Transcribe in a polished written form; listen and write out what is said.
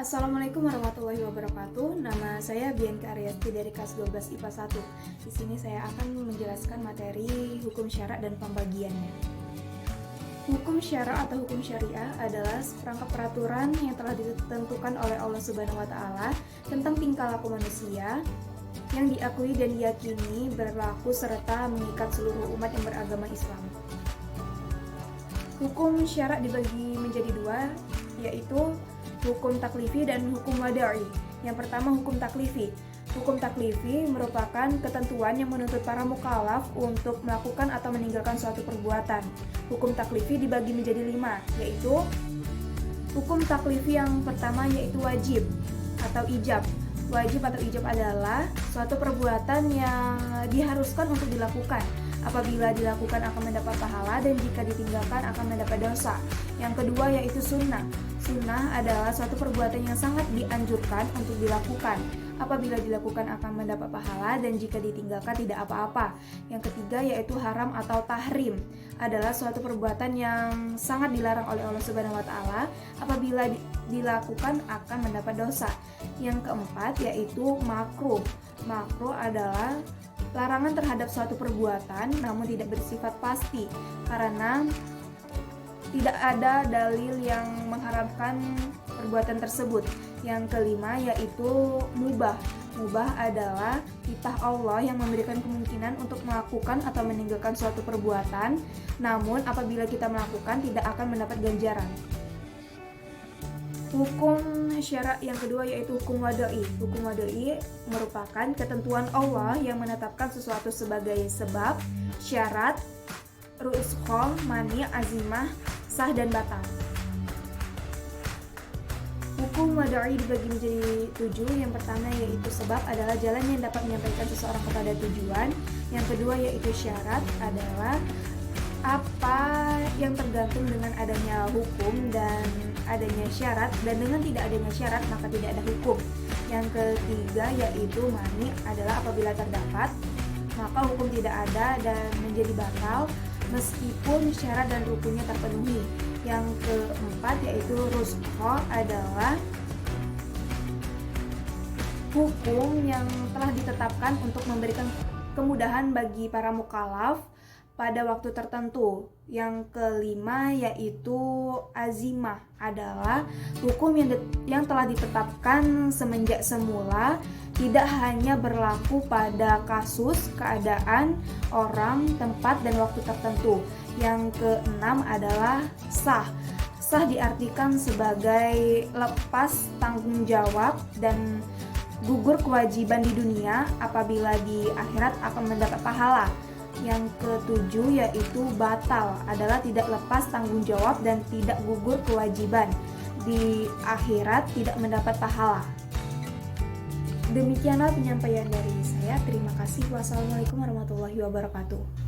Assalamualaikum warahmatullahi wabarakatuh. Nama saya Bianca Ariasti dari kelas 12 IPA 1. Di sini saya akan menjelaskan materi hukum syarak dan pembagiannya. Hukum syarak atau hukum syariah adalah seperangkat peraturan yang telah ditentukan oleh Allah Subhanahu wa taala tentang tingkah laku manusia yang diakui dan diyakini berlaku serta mengikat seluruh umat yang beragama Islam. Hukum syarak dibagi menjadi dua, yaitu hukum taklifi dan hukum wada'i. Yang pertama, hukum taklifi. Hukum taklifi merupakan ketentuan yang menuntut para mukallaf untuk melakukan atau meninggalkan suatu perbuatan. Hukum taklifi dibagi menjadi 5, yaitu hukum taklifi yang pertama yaitu wajib atau ijab. Wajib atau ijab adalah suatu perbuatan yang diharuskan untuk dilakukan. Apabila dilakukan akan mendapat pahala dan jika ditinggalkan akan mendapat dosa. Yang kedua yaitu sunnah. Sunnah adalah suatu perbuatan yang sangat dianjurkan untuk dilakukan. Apabila dilakukan akan mendapat pahala dan jika ditinggalkan tidak apa-apa. Yang ketiga yaitu haram atau tahrim. Adalah suatu perbuatan yang sangat dilarang oleh Allah Subhanahu wa taala. Apabila dilakukan akan mendapat dosa. Yang keempat yaitu makruh. Makruh adalah larangan terhadap suatu perbuatan namun tidak bersifat pasti karena tidak ada dalil yang mengharamkan perbuatan tersebut. Yang kelima yaitu mubah. Mubah adalah titah Allah yang memberikan kemungkinan untuk melakukan atau meninggalkan suatu perbuatan, namun apabila kita melakukan tidak akan mendapat ganjaran. Hukum syarak yang kedua yaitu hukum wada'i. Hukum wada'i merupakan ketentuan Allah yang menetapkan sesuatu sebagai sebab, syarat, ru'uskho, mani, azimah, sah dan batal. Hukum wada'i dibagi menjadi 7. Yang pertama yaitu sebab adalah jalan yang dapat menyampaikan seseorang kepada tujuan. Yang kedua yaitu syarat adalah apa yang tergantung dengan adanya hukum dan adanya syarat, dan dengan tidak adanya syarat maka tidak ada hukum. Yang ketiga yaitu mani adalah apabila terdapat maka hukum tidak ada dan menjadi batal meskipun syarat dan rukunnya terpenuhi. Yang keempat yaitu ruskho adalah hukum yang telah ditetapkan untuk memberikan kemudahan bagi para mukallaf pada waktu tertentu. Yang kelima yaitu azimah adalah hukum yang telah ditetapkan semenjak semula, tidak hanya berlaku pada kasus, keadaan, orang, tempat, dan waktu tertentu. Yang keenam adalah sah. Sah diartikan sebagai lepas tanggung jawab dan gugur kewajiban di dunia, apabila di akhirat akan mendapat pahala. Yang ketujuh yaitu batal adalah tidak lepas tanggung jawab dan tidak gugur kewajiban di akhirat, tidak mendapat pahala. Demikianlah penyampaian dari saya. Terima kasih. Wassalamualaikum warahmatullahi wabarakatuh.